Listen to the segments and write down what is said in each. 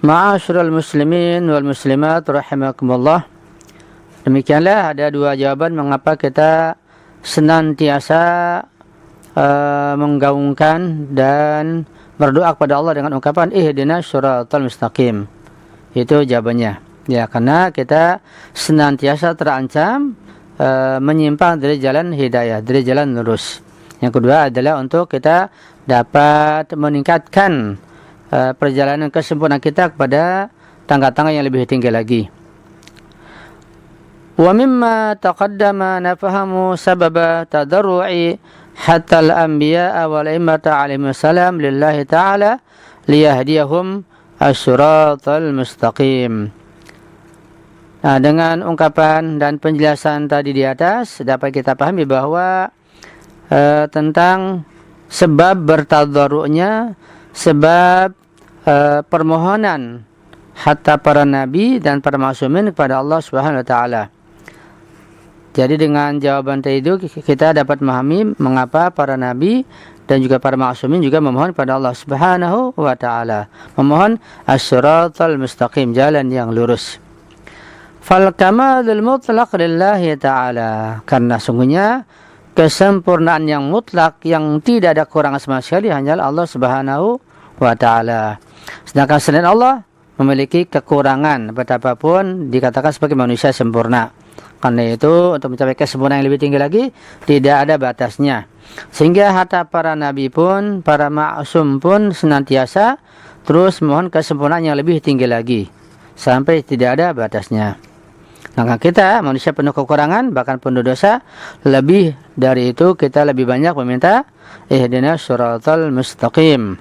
Ma'asyiral muslimin wal muslimat rahimakumullah. Demikianlah ada dua jawaban mengapa kita senantiasa menggaungkan dan berdoa kepada Allah dengan ungkapan ihdinas syiratal mustaqim. Itu jawabannya. Ya, karena kita senantiasa terancam menyimpang dari jalan hidayah, dari jalan lurus. Yang kedua adalah untuk kita dapat meningkatkan perjalanan kesempurnaan kita kepada tangga-tangga yang lebih tinggi lagi. Wa mimma taqaddama nafahamu sababa tadarru'i hatta al-anbiya'a wal a'immata alaihi salam lillahi ta'ala liyahdiyahum as-siratal mustaqim. Nah, dengan ungkapan dan penjelasan tadi di atas dapat kita pahami bahwa tentang sebab bertadarru'nya, sebab permohonan hatta para nabi dan para ma'sumin kepada Allah Subhanahu wa taala. Jadi dengan jawaban tadi itu kita dapat memahami mengapa para nabi dan juga para ma'sumin juga memohon kepada Allah Subhanahu wa taala, memohon as-siratal mustaqim, jalan yang lurus. Fal kamalul mutlaq lillahi ta'ala, karena sungguhnya kesempurnaan yang mutlak yang tidak ada kurangan sama sekali hanyalah Allah Subhanahu wa ta'ala. Sedangkan selain Allah memiliki kekurangan betapapun dikatakan sebagai manusia sempurna. Karena itu untuk mencapai kesempurnaan yang lebih tinggi lagi tidak ada batasnya. Sehingga hatta para nabi pun, para ma'sum pun senantiasa terus mohon kesempurnaan yang lebih tinggi lagi sampai tidak ada batasnya. Maka kita manusia penuh kekurangan, bahkan penuh dosa. Lebih dari itu kita lebih banyak meminta ihdinas syiratal mustaqim.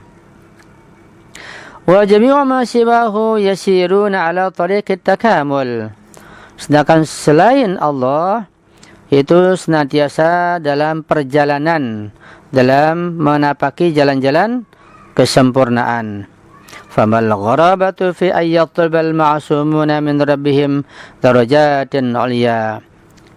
Wa jami'u ma siwahu yasiruna ala tariqit takamul. Sedangkan selain Allah itu senantiasa dalam perjalanan, dalam menapaki jalan-jalan kesempurnaan. Famal gharabatu fi ayyatlubal ma'sumuna min rabbihim darajatin 'ulya.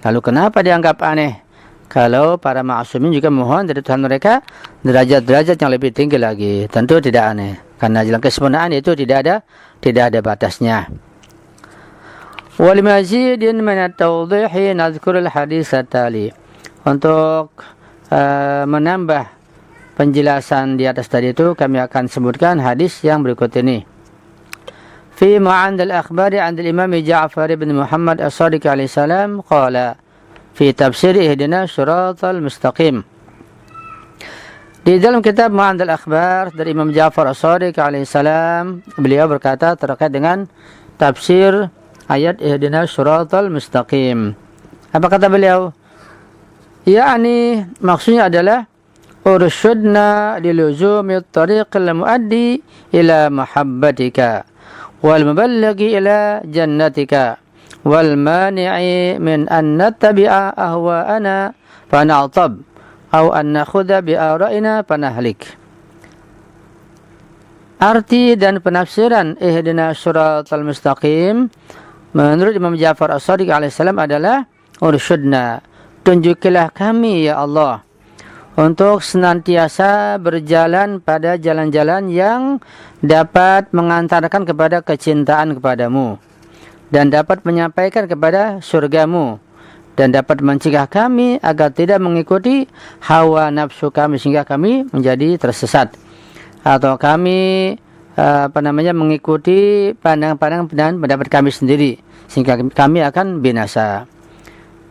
Lalu kenapa dianggap aneh kalau para ma'sumin juga mohon dari Tuhan mereka derajat-derajat yang lebih tinggi lagi? Tentu tidak aneh, karena jalan kesempurnaan itu tidak ada batasnya. Wal mazidin min at-tawdhihi nadhkurul hadits at-tali. Untuk menambah penjelasan di atas tadi itu kami akan sebutkan hadis yang berikut ini. Fi ma'and al-akhbari 'an al-imam Ja'far bin Muhammad as-Shadiq alaihi salam qala fi tafsir ihdinas syiratal mustaqim. Di dalam kitab Ma'and al-akhbar dari Imam Ja'far as-Shadiq alaihi salam, beliau berkata terkait dengan tafsir ayat ihdinas syiratal mustaqim. Apa kata beliau? Yani maksudnya adalah ursyudna liluzumi at-tariqil muaddi ila mahabbatika wal muballaghi ila jannatika wal mani'i min an nattabi'a ahwa'ana fa na'tab aw an nakhudha bi ara'ina fa nahlik. Arti dan penafsiran ihdinas syiratal mustaqim menurut Imam Ja'far as-Shadiq alaihissalam adalah ursyudna, tunjukilah kami ya Allah untuk senantiasa berjalan pada jalan-jalan yang dapat mengantarkan kepada kecintaan kepadamu dan dapat menyampaikan kepada surgamu dan dapat mencegah kami agar tidak mengikuti hawa nafsu kami sehingga kami menjadi tersesat atau kami mengikuti pandang-pandang dan pendapat kami sendiri sehingga kami akan binasa.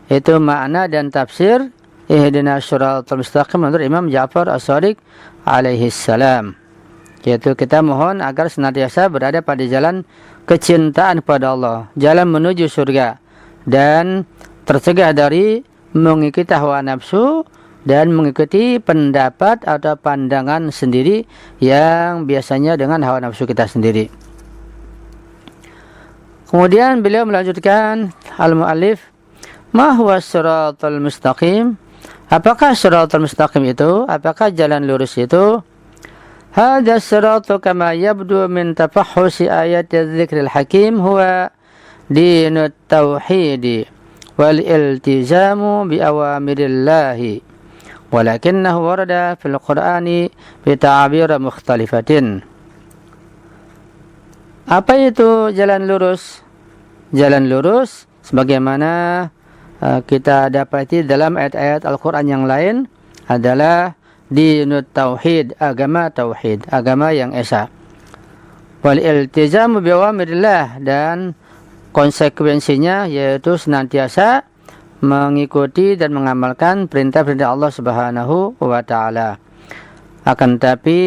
Itu makna dan tafsir ihdinas syiratal mustaqim menurut Imam Ja'far as-Shadiq alaihi salam. Yaitu kita mohon agar senantiasa berada pada jalan kecintaan kepada Allah, jalan menuju surga dan tercegah dari mengikuti hawa nafsu dan mengikuti pendapat atau pandangan sendiri yang biasanya dengan hawa nafsu kita sendiri. Kemudian beliau melanjutkan al-mu'allif, ma huwa siratal mustaqim? Apakah siratal mustaqim itu? Apakah jalan lurus itu? Hadha siratu kama yabdu min tafahhusi ayat adz-dzikril hakim huwa dinut tauhid wal iltizamu bi awamirillahi. Walakinnahu warada fil Qur'ani bi ta'abir mukhtalifatin. Apa itu jalan lurus? Jalan lurus sebagaimana kita dapati dalam ayat-ayat Al-Quran yang lain adalah dinut tauhid, agama tauhid, agama yang esa. Wal iltizamu biawamirillah, dan konsekuensinya yaitu senantiasa mengikuti dan mengamalkan perintah-perintah Allah Subhanahu wa taala. Akan tetapi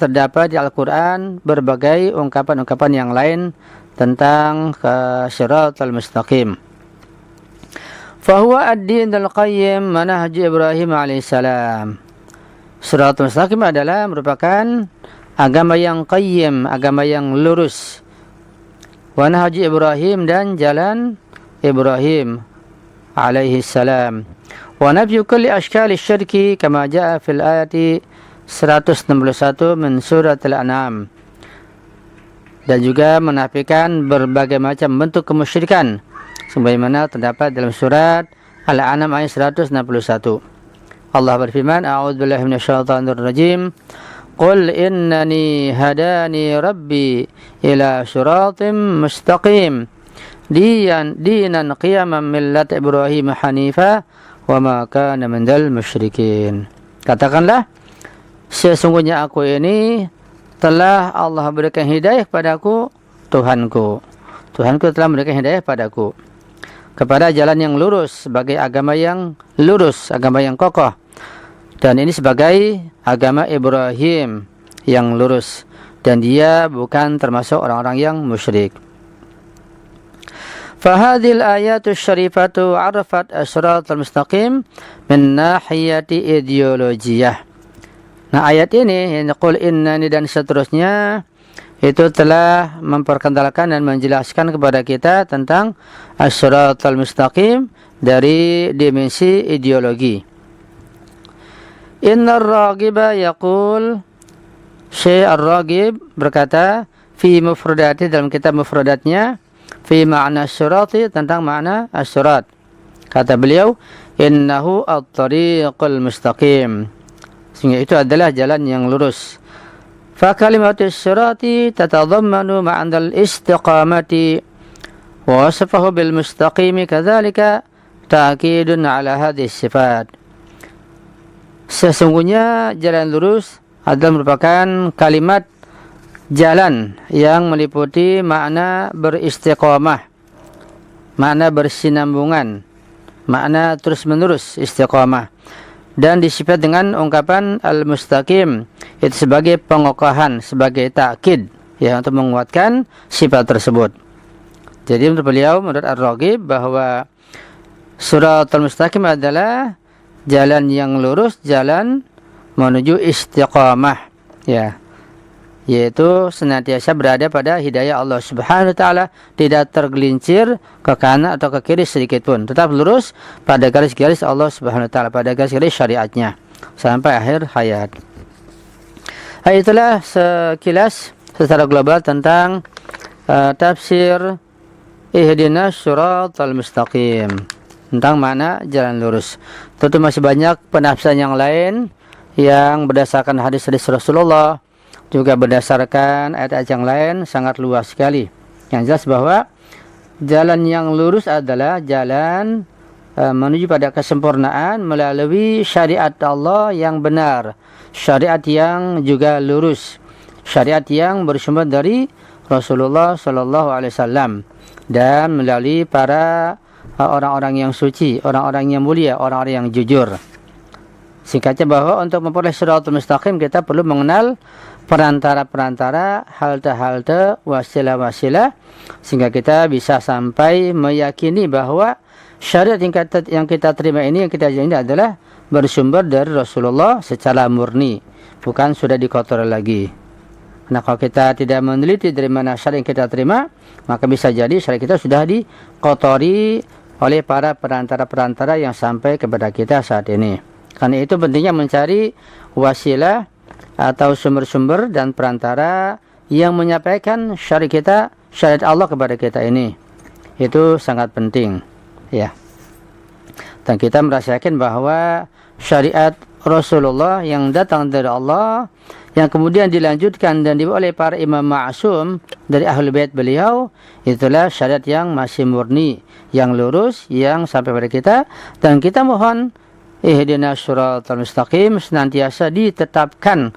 terdapat di Al-Quran berbagai ungkapan-ungkapan yang lain tentang Shiratal Mustaqim. Fahuwa ad-dinul qayyim manhaj Ibrahim alaihissalam. Shiratal Mustaqim adalah merupakan agama yang qayyim, agama yang lurus. Wa nahaj Ibrahim, dan jalan Ibrahim alaihissalam. Wa nabyu kulli ashkali syirki kama jaa fil ayati 161 min surat Al-An'am, dan juga menafikan berbagai macam bentuk kemusyrikan sebagaimana terdapat dalam surat Al-An'am ayat 161. Allah berfirman, a'udzubillahi minasyaitonir rajim, qul innani hadani rabbi ila siratim mustaqim dinan qiyaman millat Ibrahim hanifa wa ma kana minal musyrikin. Katakanlah, sesungguhnya aku ini telah Allah berikan hidayah kepadaku, Tuhanku telah memberikan hidayah padaku kepada jalan yang lurus, sebagai agama yang lurus, agama yang kokoh. Dan ini sebagai agama Ibrahim yang lurus, dan dia bukan termasuk orang-orang yang musyrik. Fahadhil ayatus syarifatu arafat as-siratal mustaqim min nahiyati ideologiyah. Nah, ayat ini, qul innani dan seterusnya, itu telah memperkenalkan dan menjelaskan kepada kita tentang as-siratal mustaqim dari dimensi ideologi. Innar ragiba yaqul, Syekh Ar-Ragib berkata fi mufradati, dalam kitab mufradatnya, fi ma'na as-sirati, tentang makna as-sirat. Kata beliau, innahu at-tariqul mustaqim, sehingga itu adalah jalan yang lurus. Fa kalimatus sirati tatadhammanu ma'andal istiqamati wa wasafahu bil mustaqimi kadzalika ta'kidun ala hadhihi sifat. Sesungguhnya jalan lurus adalah merupakan kalimat jalan yang meliputi makna beristiqamah, makna bersinambungan, makna terus-menerus istiqamah, dan disifat dengan ungkapan al-mustaqim itu sebagai pengokohan, sebagai takkid, ya, untuk menguatkan sifat tersebut. Jadi menurut beliau, menurut Ar-Raghib, bahwa Shiratal Mustaqim adalah jalan yang lurus, jalan menuju istiqamah, ya, yaitu senantiasa berada pada hidayah Allah Subhanahu wa taala, tidak tergelincir ke kanan atau ke kiri sedikit pun, tetap lurus pada garis-garis Allah Subhanahu wa taala, pada garis-garis syariatnya sampai akhir hayat. Itulah sekilas secara global tentang tafsir ihdinas siratal mustaqim, tentang makna jalan lurus. Tentu masih banyak penafsiran yang lain yang berdasarkan hadis-hadis Rasulullah, juga berdasarkan ayat-ayat yang lain, sangat luas sekali. Yang jelas bahwa jalan yang lurus adalah jalan menuju pada kesempurnaan melalui syariat Allah yang benar, syariat yang juga lurus, syariat yang bersumber dari Rasulullah Sallallahu Alaihi Wasallam dan melalui para orang-orang yang suci, orang-orang yang mulia, orang-orang yang jujur. Singkatnya bahwa untuk memperoleh Shiratal Mustaqim kita perlu mengenal perantara-perantara, halte-halte, wasilah-wasilah, sehingga kita bisa sampai meyakini bahwa syariat yang kita terima ini, yang kita jalani adalah bersumber dari Rasulullah secara murni, bukan sudah dikotori lagi. Nah, kalau kita tidak meneliti dari mana syariat yang kita terima, maka bisa jadi syariat kita sudah dikotori oleh para perantara-perantara yang sampai kepada kita saat ini. Karena itu pentingnya mencari wasilah atau sumber-sumber dan perantara yang menyampaikan syariat Allah kepada kita ini. Itu sangat penting, ya. Dan kita merasakan bahwa syariat Rasulullah yang datang dari Allah, yang kemudian dilanjutkan dan dibawa oleh para imam ma'sum dari ahlul bait beliau, itulah syariat yang masih murni, yang lurus, yang sampai pada kita. Dan kita mohon ihdinas siratal mustaqim, senantiasa ditetapkan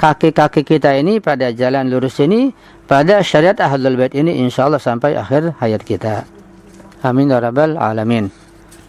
kaki-kaki kita ini pada jalan lurus ini, pada syariat ahlul bait ini, insyaallah sampai akhir hayat kita. Amin ya rabbal alamin.